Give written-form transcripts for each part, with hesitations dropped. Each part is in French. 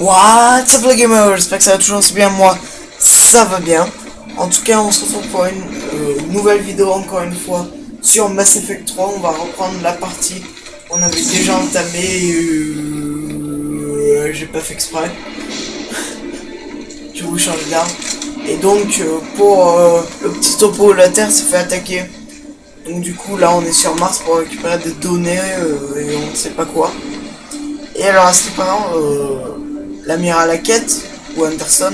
What's up les gamers, j'espère que ça va toujours aussi bien. Moi ça va bien. En tout cas on se retrouve pour une nouvelle vidéo encore une fois sur Mass Effect 3. On va reprendre la partie qu'on avait déjà entamée. J'ai pas fait exprès. Je vous change d'arme. Et donc pour le petit topo, la Terre s'est fait attaquer. Donc du coup là on est sur Mars pour récupérer des données et on ne sait pas quoi. Et alors à ce qui paraît, l'amiral Hackett, ou Anderson,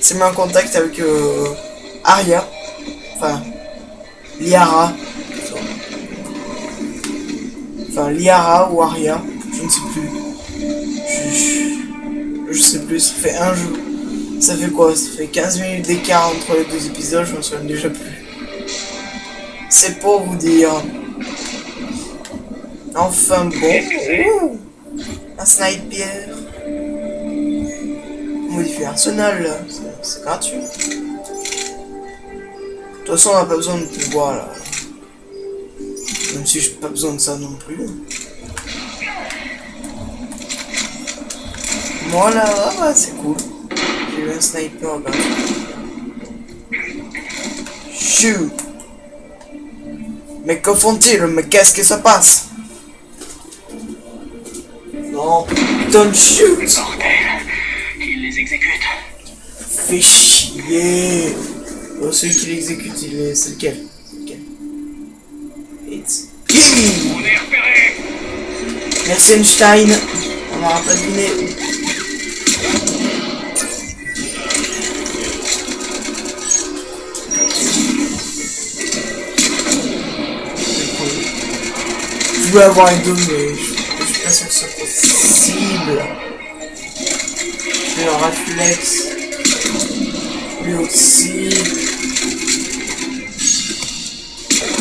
s'est mis en contact avec Aria, enfin Liara, enfin Liara ou Aria, je ne sais plus, je sais plus, ça fait un jour, ça fait quoi, ça fait 15 minutes d'écart entre les deux épisodes, je m'en souviens déjà plus. C'est pour vous dire. Enfin bon, un sniper. Modifier arsenal, c'est gratuit. De toute façon, on n'a pas besoin de pouvoir là. Même si j'ai pas besoin de ça non plus. Voilà, ah, c'est cool. J'ai eu un sniper gratuit. Shoot! Mais que font-ils? Mais qu'est-ce que ça passe? Non, don't shoot! Il les exécute. Fais chier. Oh, celui qui l'exécute, c'est lequel? It's King. On est repéré. Merci Einstein. On n'aura pas deviné. Je voulais avoir une dôme, mais je suis pas sûr que ce soit possible. Le réflexe. Lui aussi.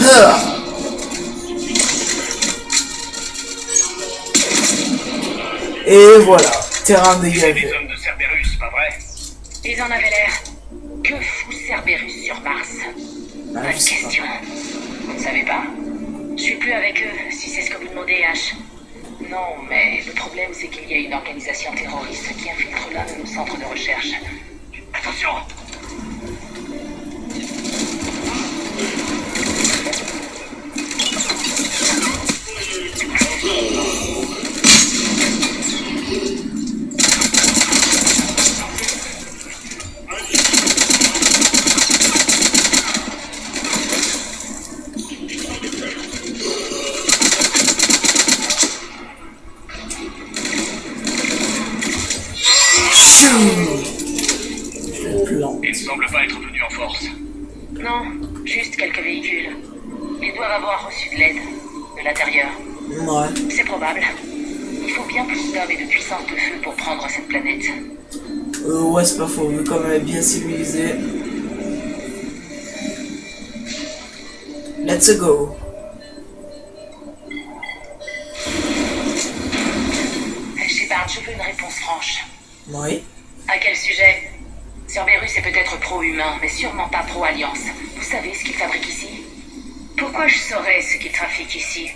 Ah. Et voilà, terrain dégagé. Les hommes de Cerberus, pas vrai? Ils en avaient l'air. Que fout Cerberus sur Mars? Bonne question. Vous ne savez pas? Je suis plus avec eux, si c'est ce que vous demandez, H. Non, mais le problème, c'est qu'il y a une organisation terroriste qui infiltre l'un de nos centres de recherche. Attention! Ils ne semblent pas être venus en force. Non, juste quelques véhicules. Ils doivent avoir reçu de l'aide, de l'intérieur. Ouais. C'est probable. Il faut bien plus d'hommes et de puissance de feu pour prendre cette planète. Ouais, c'est pas faux, vu comme elle est bien civilisée. Let's go. Shepard, je veux une réponse franche. Oui. À quel sujet? Cerberus est peut-être pro-humain, mais sûrement pas pro-alliance. Vous savez ce qu'il fabrique ici? Pourquoi je saurais ce qu'il trafique ici?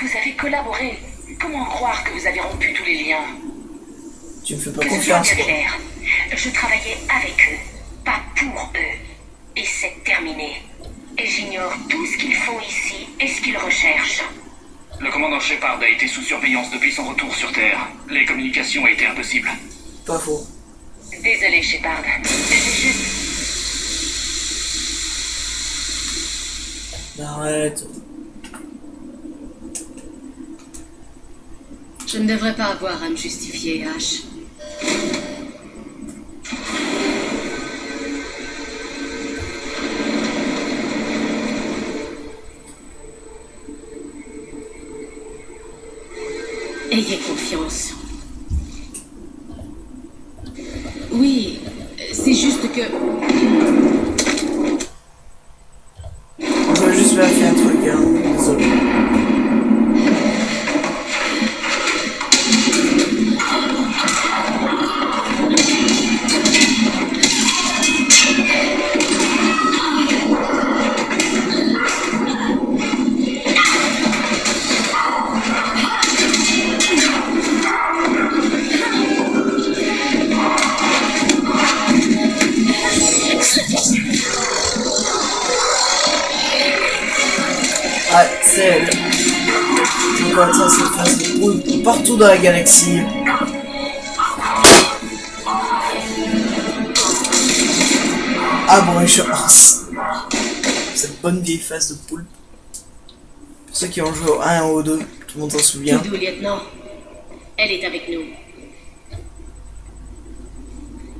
Vous avez collaboré. Comment croire que vous avez rompu tous les liens? Tu me fais pas Que ce soit confiance, bien quoi. clair. Je travaillais avec eux, pas pour eux. Et c'est terminé. Et j'ignore tout ce qu'ils font ici et ce qu'ils recherchent. Le commandant Shepard a été sous surveillance depuis son retour sur Terre. Les communications étaient impossibles. Pas faux. Désolé, Shepard. J'ai juste... Arrête. Je ne devrais pas avoir à me justifier, H. Ayez confiance. Oui, c'est juste que... Je vais juste vérifier un truc, hein. Désolé. races de poulpes partout dans la galaxie. Ah bon, je pense. Cette bonne vieille face de poulpe. Pour ceux qui ont joué au 1 et au 2, tout le monde s'en souvient. Doudou, lieutenant. Elle est avec nous.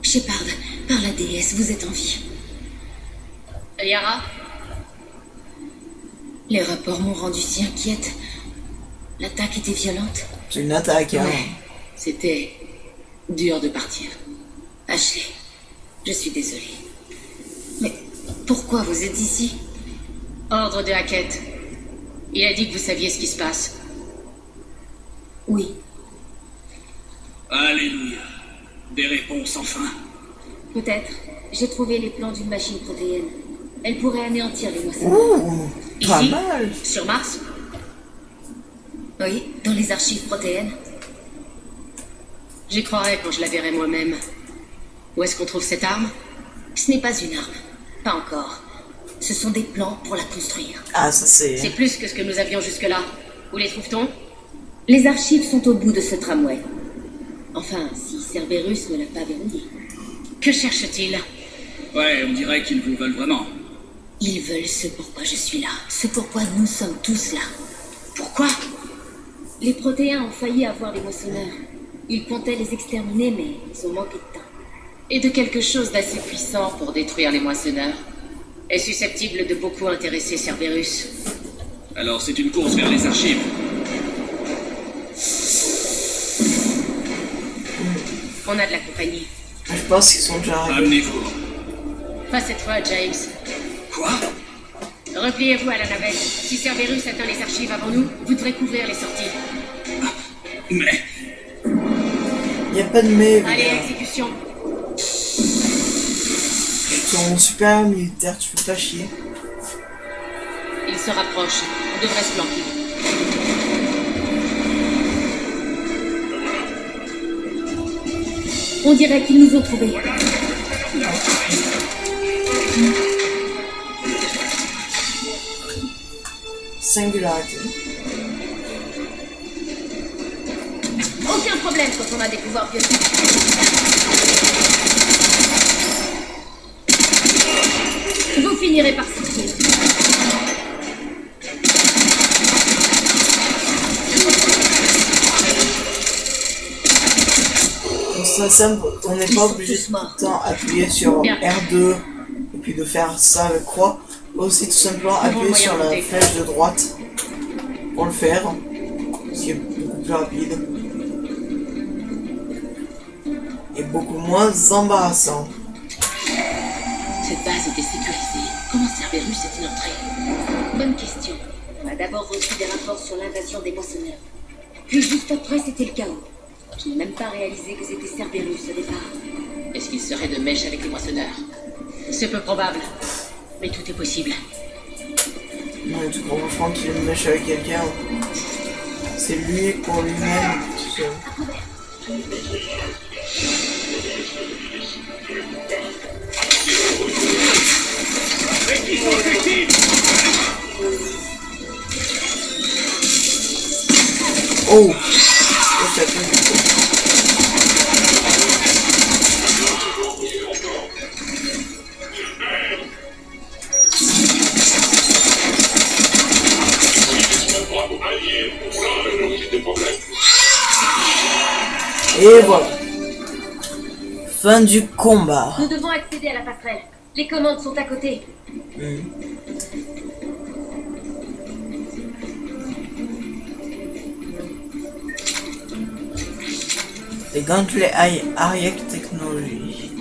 Shepard, par la déesse, vous êtes en vie. Yara? Les rapports m'ont rendu si inquiète. L'attaque était violente. C'est une attaque, hein. Ouais, c'était dur de partir. Ashley, je suis désolée. Mais pourquoi vous êtes ici? Ordre de Hackett. Il a dit que vous saviez ce qui se passe. Oui. Alléluia. Des réponses enfin. Peut-être. J'ai trouvé les plans d'une machine protéine. Elle pourrait anéantir les moissonneurs. Ouh, pas Ici? mal. Sur Mars? Oui, dans les archives protéennes. J'y croirais quand je la verrai moi-même. Où est-ce qu'on trouve cette arme? Ce n'est pas une arme. Pas encore. Ce sont des plans pour la construire. Ah, ça c'est... C'est plus que ce que nous avions jusque-là. Où les trouve-t-on? Les archives sont au bout de ce tramway. Enfin, si Cerberus ne l'a pas verrouillé. Que cherche-t-il? Ouais, on dirait qu'ils vous veulent vraiment. Ils veulent ce pourquoi je suis là. Ce pourquoi nous sommes tous là. Pourquoi? Les protéins ont failli avoir les moissonneurs. Ils comptaient les exterminer, mais ils ont manqué de temps. Et de quelque chose d'assez puissant pour détruire les moissonneurs. Est susceptible de beaucoup intéresser Cerberus. Alors c'est une course vers les archives. On a de la compagnie. Je pense qu'ils sont déjà arrivés. Amenez-vous. Pas cette fois, James. Quoi? Repliez-vous à la navette. Si Cerberus atteint les archives avant nous, vous devrez couvrir les sorties. Mais... Il n'y a pas de mais. Allez, exécution. Ton supérieur militaire, tu fais pas chier. Il se rapproche. On devrait se planquer. On dirait qu'ils nous ont trouvés. Singularité. Aucun problème quand on a des pouvoirs biotiques. Vous finirez par sortir. Donc c'est simple, on n'est pas obligé de tout le temps appuyer sur R2 et puis de faire ça avec croix. Aussi tout simplement appuyer sur la flèche de droite pour le faire, ce qui est beaucoup plus rapide et beaucoup moins embarrassant. Cette base était sécurisée. Comment Cerberus est-il entré? Bonne question. On a d'abord reçu des rapports sur l'invasion des moissonneurs. Puis juste après, c'était le chaos. Je n'ai même pas réalisé que c'était Cerberus au départ. Est-ce qu'il serait de mèche avec les moissonneurs? C'est peu probable. Mais tout est possible. Non, tout cas, je pense qu'il est mèche avec quelqu'un. C'est lui pour lui-même, tout seul. Oh, ça fait du coup. Et voilà. Fin du combat. Nous devons accéder à la passerelle. Les commandes sont à côté. Les gantelets Ariek Technology.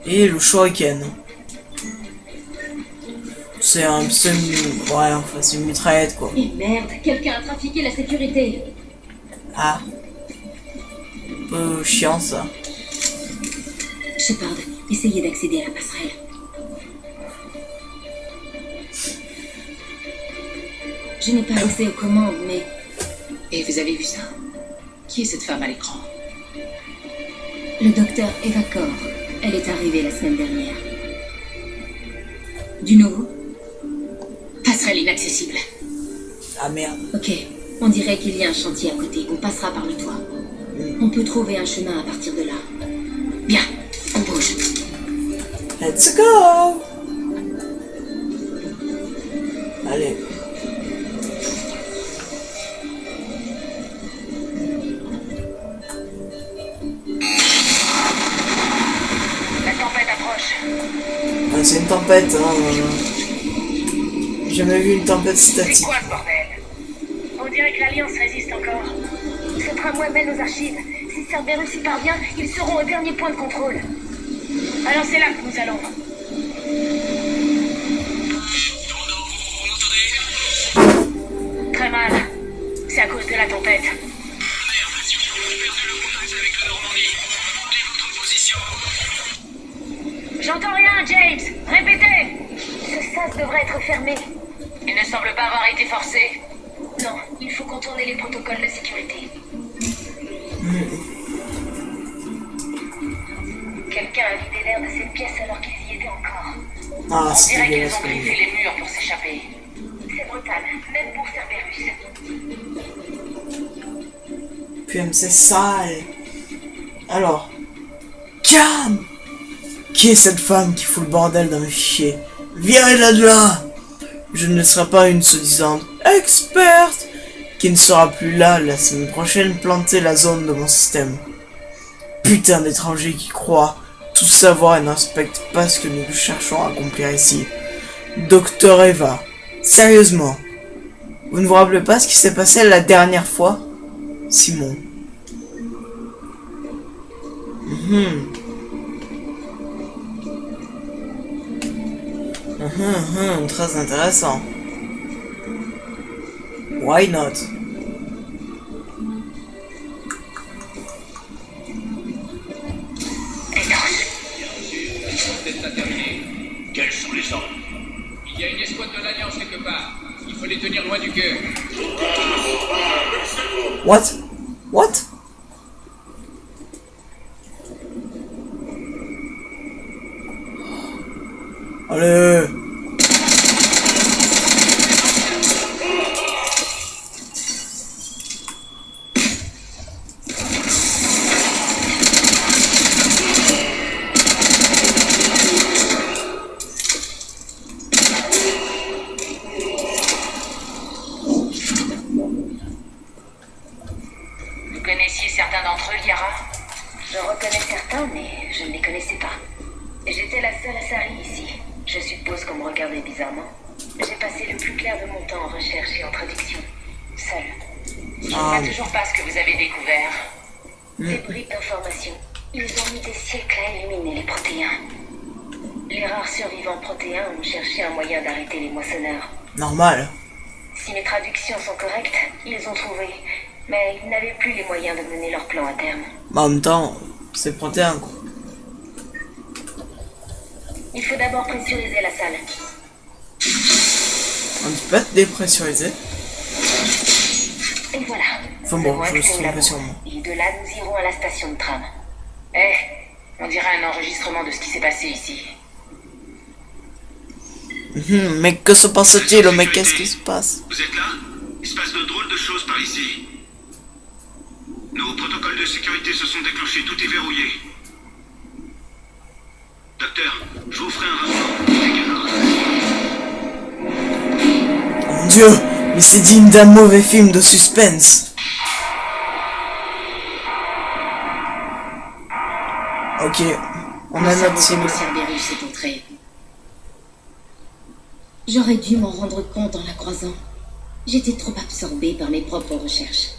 Et le Shuriken. C'est un ouais, enfin c'est une mitraillette quoi. Et merde, quelqu'un a trafiqué la sécurité. Ah. Un peu chiant ça. Shepard, essayez d'accéder à la passerelle. Je n'ai pas accès aux commandes, mais... Et vous avez vu ça? Qui est cette femme à l'écran? Le docteur Eva Kor. Elle est arrivée la semaine dernière. Du nouveau? Passerelle inaccessible. Ah merde. Ok, On dirait qu'il y a un chantier à côté. On passera par le toit. On peut trouver un chemin à partir de là. Bien, on bouge. Let's go! Allez. La tempête approche. Ah, c'est une tempête, hein. J'ai jamais vu une tempête C'est statique. quoi ce bordel? On dirait que l'Alliance résiste encore. Ce tramway mène aux archives. Si Cerberus y parvient, ils seront au dernier point de contrôle. Alors c'est là que nous allons. Très mal. C'est à cause de la tempête. J'entends rien, James. Répétez. Ce sas devrait être fermé. Il ne semble pas avoir été forcé. Non, il faut contourner les protocoles de sécurité. Quelqu'un a vidé l'air de cette pièce alors qu'ils y étaient encore. Ah, On c'est dirait qu'ils dégueulasse ont comme griffé les murs pour s'échapper. C'est brutal, même pour Cerberus. Puis c'est sale. Alors. Cam! Qui est cette femme qui fout le bordel dans mes fichiers? Virez-la de là! Je ne serai pas une soi-disant experte qui ne sera plus là la semaine prochaine planter la zone de mon système. Putain d'étrangers qui croient tout savoir et n'inspectent pas ce que nous cherchons à accomplir ici. Docteur Eva, sérieusement, vous ne vous rappelez pas ce qui s'est passé la dernière fois? Simon. Très intéressant. Why not? Quels sont les ordres? Il y a une escouade de l'Alliance quelque part. Il faut les tenir loin du cœur. What? What? Allez. Vous connaissiez certains d'entre eux, Liara? Je reconnais certains, mais je ne les connaissais pas. J'étais la seule à Sari ici. Je suppose qu'on me regardait bizarrement. J'ai passé le plus clair de mon temps en recherche et en traduction. Seule. Je ne vois toujours pas ce que vous avez découvert. Des bribes d'informations. Ils ont mis des siècles à éliminer les protéins. Les rares survivants protéins ont cherché un moyen d'arrêter les moissonneurs. Normal. Si mes traductions sont correctes, ils les ont trouvés. Mais ils n'avaient plus les moyens de mener leur plan à terme. Mais en même temps, c'est protéin quoi. Il faut d'abord pressuriser la salle. On peut être dépressurisé. Et voilà. Enfin bon, Ce voit je me que suis c'est trompé là-bas. sûrement. Et de là, nous irons à la station de tram. On dirait un enregistrement de ce qui s'est passé ici. Mais que se passe-t-il? Mais qu'est-ce qui se passe? Vous êtes là? Il se passe de drôles de choses par ici. Nos protocoles de sécurité se sont déclenchés, tout est verrouillé. Docteur, je vous ferai un rapport. Oh mon Dieu, mais c'est digne d'un mauvais film de suspense. Ok, on a notre cible. Le Cerberus est entré. J'aurais dû m'en rendre compte en la croisant. J'étais trop absorbée par mes propres recherches.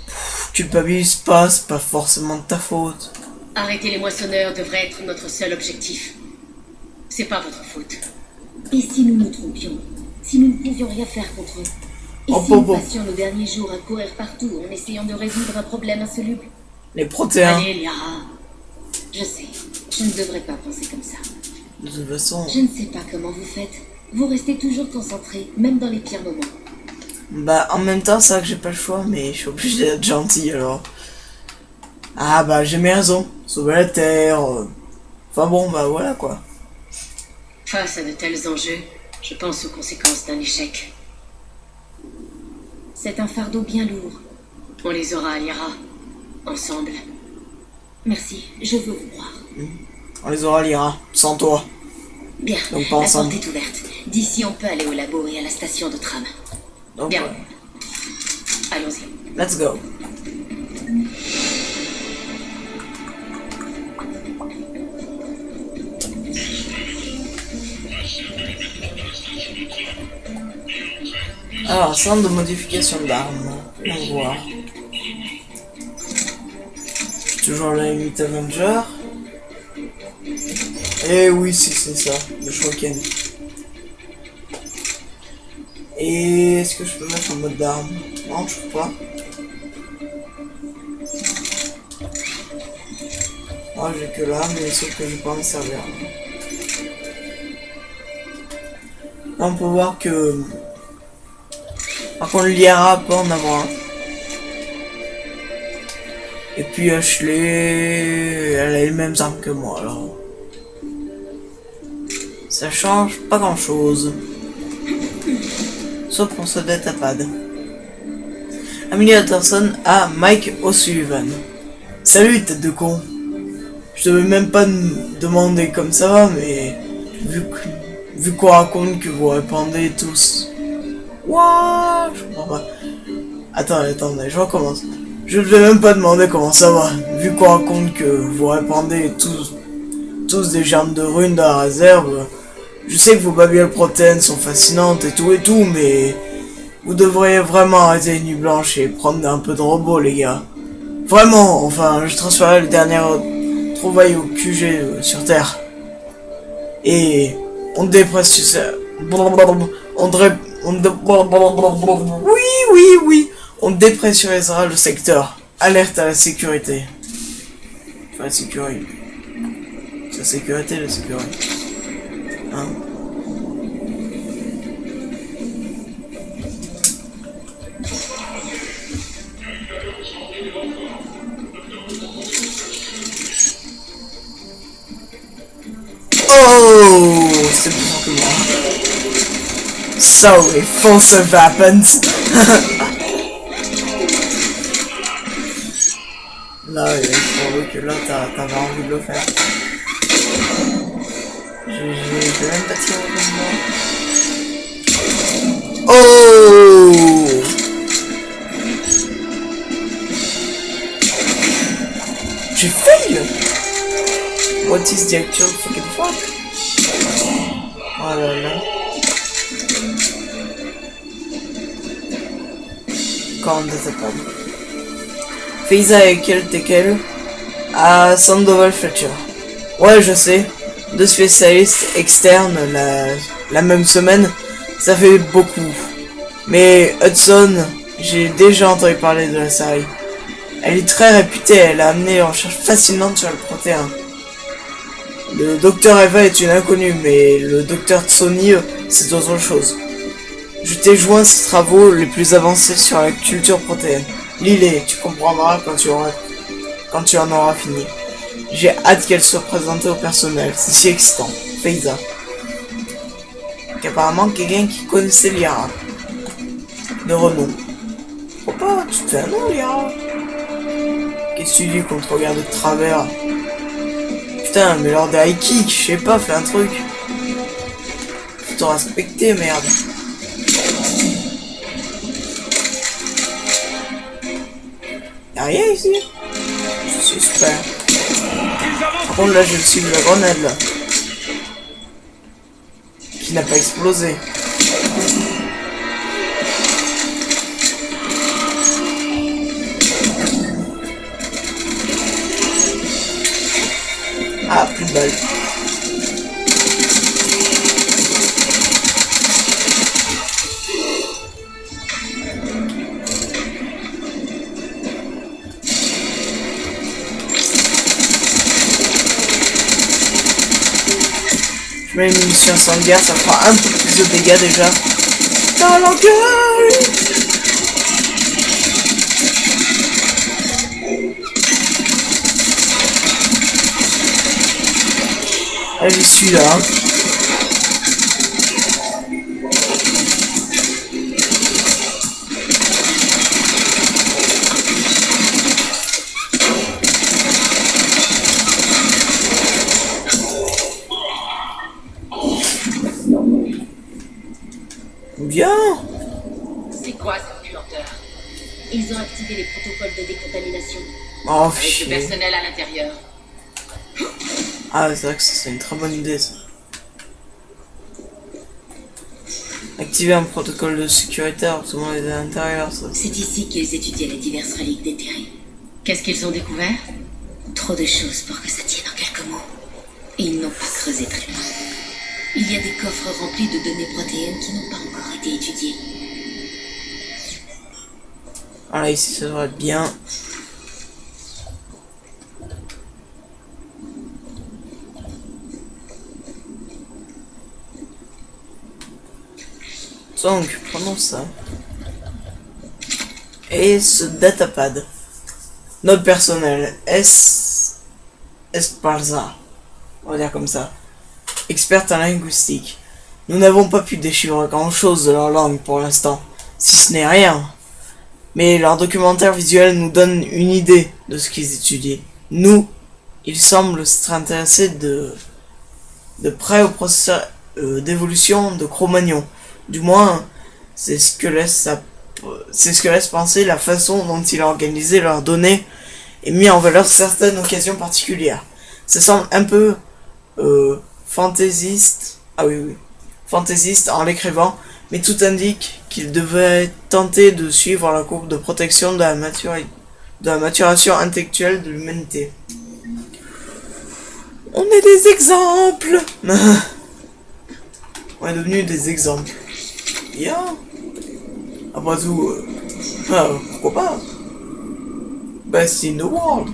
Culpabilise pas, c'est pas forcément de ta faute. Arrêter les moissonneurs devrait être notre seul objectif. C'est pas votre faute. Et si nous nous trompions? Si nous ne pouvions rien faire contre eux? Et si nous passions nos derniers jours à courir partout en essayant de résoudre un problème insoluble? Les protéins. Allez, Liara. Je sais, je ne devrais pas penser comme ça. De toute façon. Je ne sais pas comment vous faites. Vous restez toujours concentré, même dans les pires moments. Bah, en même temps, c'est vrai que j'ai pas le choix, mais je suis obligé d'être gentil alors. Ah bah, j'ai mes raisons. Sauver la Terre. Enfin bon, bah voilà quoi. Face à de tels enjeux, je pense aux conséquences d'un échec. C'est un fardeau bien lourd, On les aura à Lyra. Ensemble. Merci, je veux vous croire. On les aura à Lyra, sans toi. Bien, Donc pas la ensemble. porte est ouverte. D'ici, on peut aller au labo et à la station de tram. Donc, Bien. Allons-y. let's go. Alors, centre de modification d'armes. On voit. Toujours la Elite Avenger. Et oui, si c'est ça, le Shoken. Et est-ce que je peux mettre en mode d'arme? Non, je peux pas. Moi j'ai que là, mais sauf que je peux pas me servir. Là, on peut voir que... Par contre, Lyra peut en avoir un. Et puis Ashley, elle a les mêmes armes que moi, alors... Ça change pas grand chose. Sauf pour ce datapad. Amelie Utterson à Mike O'Sullivan. Salut, tête de con. Je devais même pas demander comme ça va, mais... Vu qu'on raconte que vous répondez tous... Wouah, je comprends pas. Attendez, je recommence. Je ne vais même pas demander comment ça va, vu qu'on raconte que vous répandez tous des germes de runes dans la réserve. Je sais que vos babioles protéines sont fascinantes et tout, mais vous devriez vraiment arrêter les nuits blanches et prendre un peu de robot, les gars. Vraiment, enfin, je transférais les dernières trouvailles au QG sur Terre. Et on dépressurise... Oui. On dépressurisera le secteur. Alerte à la sécurité. Enfin, la sécurité. La sécurité. Hein? Oh, c'est plus fort que moi. Sorry, false weapons. Là, il faut que là, t'avais envie de le faire. J'ai même pas tiré comme moi. Oh! J'ai fail! What is the actual fucking fuck? Oh là là. Quand on détectable. Faiza et Tekel à Sandoval Fletcher. Ouais, je sais. 2 spécialistes externes la même semaine, ça fait beaucoup. Mais Hudson, j'ai déjà entendu parler de la série. Elle est très réputée, elle a amené les recherches fascinantes sur le protéin. Le docteur Eva est une inconnue, mais le docteur Tsoni, c'est autre chose. Je t'ai joint ses travaux les plus avancés sur la culture protéine. Lis-les, tu comprendras quand tu en auras fini. J'ai hâte qu'elle soit présentée au personnel, c'est si excitant. Faiza. Apparemment quelqu'un qui connaissait Lyra. De renom. Oh pas, tu te fais un nom Lyra. Qu'est-ce que tu dis qu'on te regarde de travers? Putain, mais lors des high kicks, je sais pas, fais un truc. Faut te respecter, merde. Y'a rien ici? C'est super. Par contre là je cible la grenade là. Qui n'a pas explosé. Ah, plus de balles. Je mets une munition incendiaire, ça fera un peu plus de dégâts déjà. Dans la gueule! Allez, celui-là. Bien. C'est quoi cette puanteur? Ils ont activé les protocoles de décontamination. Oh, Avec le chier. personnel à l'intérieur. Ah, c'est vrai que ça, c'est une très bonne idée, ça. Activer un protocole de sécurité alors que tout le monde est à l'intérieur, ça. C'est ici qu'ils étudiaient les diverses reliques déterrées. Qu'est-ce qu'ils ont découvert? Trop de choses pour que ça tienne en quelques mots. Et ils n'ont pas creusé très loin. Il y a des coffres remplis de données protéines qui n'ont pas encore été étudiées. Voilà, ici, ça devrait être bien. Donc, prenons ça. Et ce datapad. Notre personnel, Esparza. On va dire comme ça. Experte en linguistique. Nous n'avons pas pu déchiffrer grand chose de leur langue pour l'instant. Si ce n'est rien. Mais leur documentaire visuel nous donne une idée de ce qu'ils étudient. Nous, ils semblent s'être intéressés de près au processus d'évolution de Cro-Magnon. Du moins, c'est ce que laisse penser la façon dont il a organisé leurs données et mis en valeur certaines occasions particulières. Ça semble un peu fantaisiste. Ah oui, fantaisiste en l'écrivant, mais tout indique qu'il devait tenter de suivre la courbe de protection de la maturation intellectuelle de l'humanité. On est des exemples. On est devenus des exemples. Bien. Après tout, pourquoi pas? Best in the world.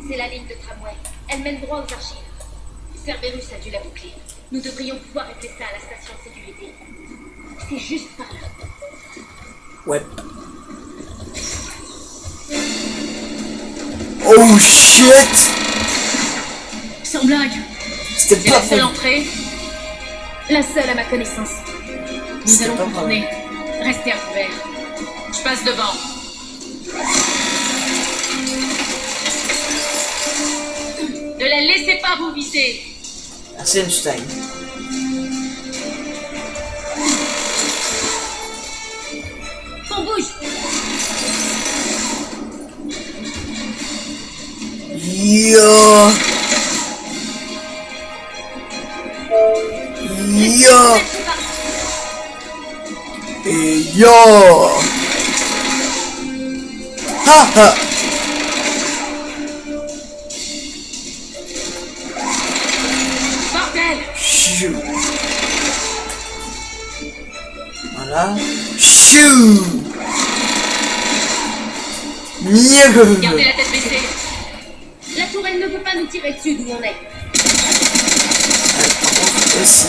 C'est la ligne de tramway. Elle mène droit aux archives. Cerberus a dû la boucler. Nous devrions pouvoir régler ça à la station de sécurité. C'est juste par là. Ouais. Oh shit! Sans blague. C'était C'est pas la seule vrai. entrée. La seule à ma connaissance. Nous C'était allons pas contourner. Restez à couvert. Je passe devant. Ne la laissez pas vous viser. Merci Einstein. On bouge. Yo! Yo! Et yo! Ha ha! Bordel. Chou! Voilà. Chou! Mieux! Gardez la tête baissée. La tourelle ne peut pas nous tirer dessus d'où on est. Aussi.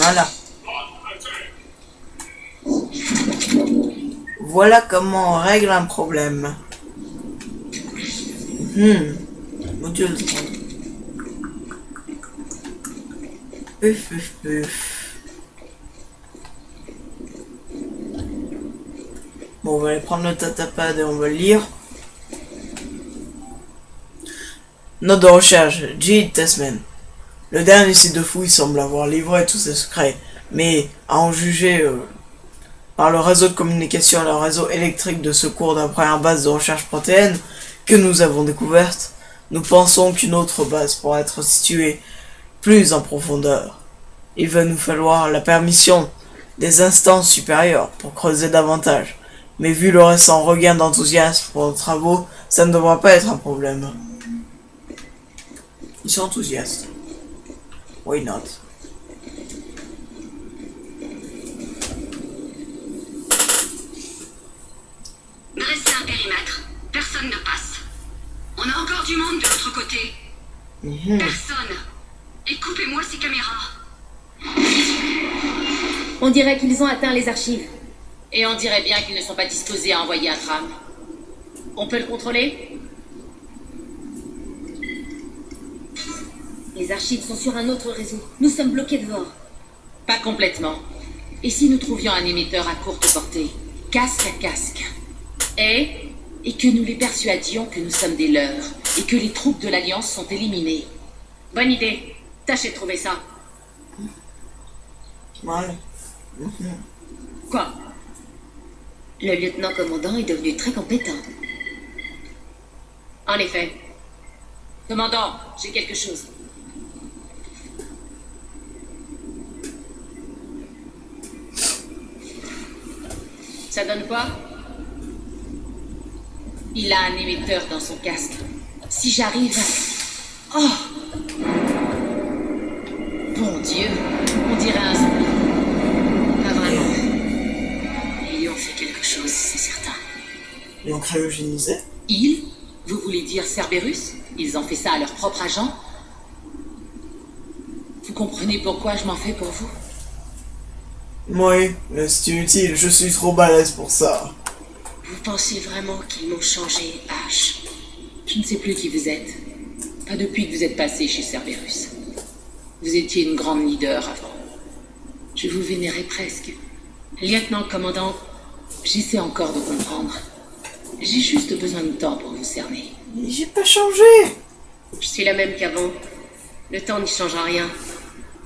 Voilà. Voilà comment on règle un problème. Module 3. Puf, puf, puf. Bon, on va aller prendre le datapad et on va le lire. Note de recherche, G. Testman. Le dernier site de fouille semble avoir livré tous ses secrets, mais à en juger par le réseau de communication et le réseau électrique de secours de la première base de recherche protéine que nous avons découverte, nous pensons qu'une autre base pourra être située plus en profondeur. Il va nous falloir la permission des instances supérieures pour creuser davantage, mais vu le récent regain d'enthousiasme pour nos travaux, ça ne devra pas être un problème. Ils sont enthousiastes. Why not? Dressez un périmètre. Personne ne passe. On a encore du monde de l'autre côté. Personne. Et coupez-moi ces caméras. On dirait qu'ils ont atteint les archives. Et on dirait bien qu'ils ne sont pas disposés à envoyer un tram. On peut le contrôler? Les archives sont sur un autre réseau. Nous sommes bloqués dehors. Pas complètement. Et si nous trouvions un émetteur à courte portée, casque à casque, et que nous les persuadions que nous sommes des leurs, et que les troupes de l'Alliance sont éliminées? Bonne idée. Tâchez de trouver ça. Mal. Quoi? Le lieutenant-commandant est devenu très compétent. En effet. Commandant, j'ai quelque chose. Ça donne quoi? Il a un émetteur dans son casque. Si j'arrive... Oh! Bon Dieu, on dirait un zombie. Pas vraiment. Ils lui ont fait quelque chose, c'est certain. Ils l'ont cryogénisé? Ils? Vous voulez dire Cerberus? Ils ont fait ça à leur propre agent? Vous comprenez pourquoi je m'en fais pour vous? Oui, mais c'est inutile, je suis trop balèze pour ça. Vous pensez vraiment qu'ils m'ont changé, H? Je ne sais plus qui vous êtes. Pas depuis que vous êtes passé chez Cerberus. Vous étiez une grande leader avant. Je vous vénérais presque. Lieutenant-commandant, j'essaie encore de comprendre. J'ai juste besoin de temps pour vous cerner. J'ai pas changé. Je suis la même qu'avant. Le temps n'y change rien.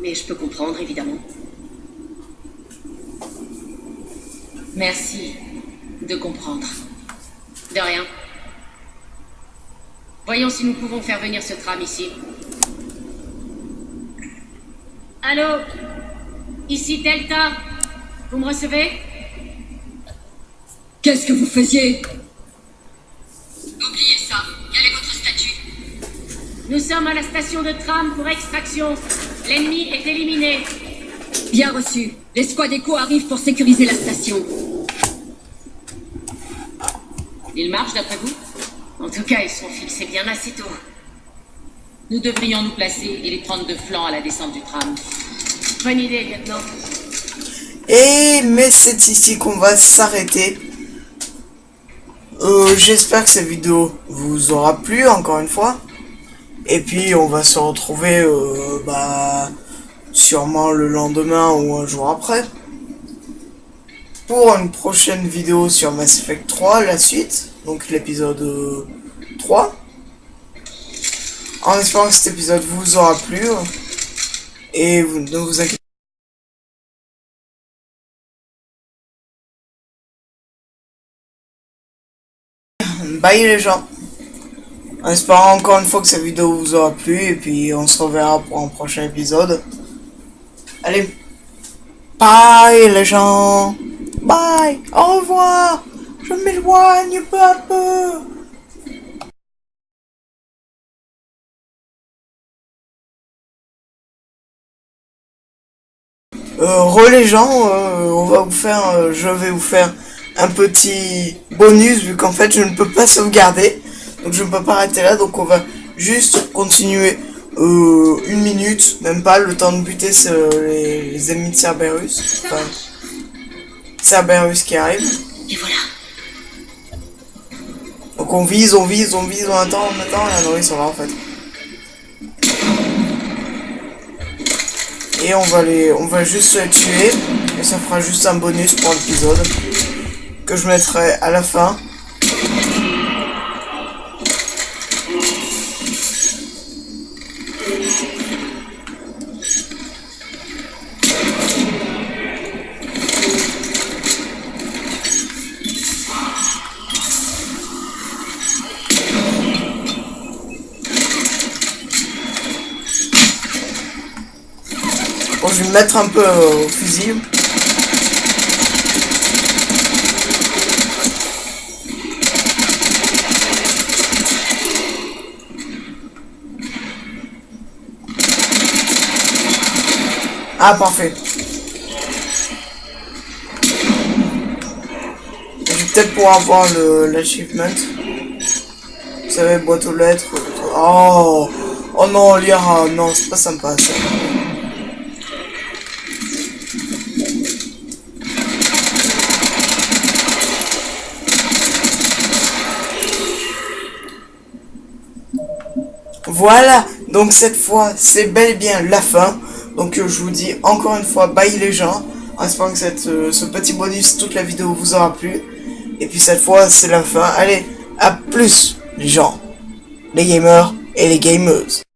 Mais je peux comprendre, évidemment. Merci de comprendre. De rien. Voyons si nous pouvons faire venir ce tram ici. Allô? Ici Delta. Vous me recevez? Qu'est-ce que vous faisiez? Oubliez ça. Quel est votre statut? Nous sommes à la station de tram pour extraction. L'ennemi est éliminé. Bien reçu. L'escouade Echo arrive pour sécuriser la station. Il marche d'après vous? En tout cas, ils sont fixés bien assez tôt. Nous devrions nous placer et les prendre de flanc à la descente du tram. Bonne idée, lieutenant. Mais c'est ici qu'on va s'arrêter. J'espère que cette vidéo vous aura plu, encore une fois. Et puis, on va se retrouver, sûrement le lendemain ou un jour après. Pour une prochaine vidéo sur Mass Effect 3, la suite. Donc l'épisode 3. En espérant que cet épisode vous aura plu. Et vous, ne vous inquiétez pas. Bye les gens. En espérant encore une fois que cette vidéo vous aura plu. Et puis on se reverra pour un prochain épisode. Allez. Bye les gens. Bye. Au revoir. Je m'éloigne peu à peu. Les gens, on va vous faire, je vais vous faire un petit bonus vu qu'en fait je ne peux pas sauvegarder, donc je ne peux pas arrêter là, donc on va juste continuer 1 minute, même pas le temps de buter les ennemis de Cerberus, enfin Cerberus qui arrive. Et voilà. Donc on vise, on attend, et non, ils sont là en fait. Et on va juste les tuer, et ça fera juste un bonus pour l'épisode, que je mettrai à la fin. Bon, je vais me mettre un peu au fusil. Ah, parfait. Je vais peut-être pouvoir avoir l'achievement. Vous savez, boîte aux lettres. Oh, oh non, lire. Non, c'est pas sympa ça. Voilà, donc cette fois, c'est bel et bien la fin. Donc je vous dis encore une fois, bye les gens. En espérant que ce petit bonus, toute la vidéo vous aura plu. Et puis cette fois, c'est la fin. Allez, à plus les gens, les gamers et les gameuses.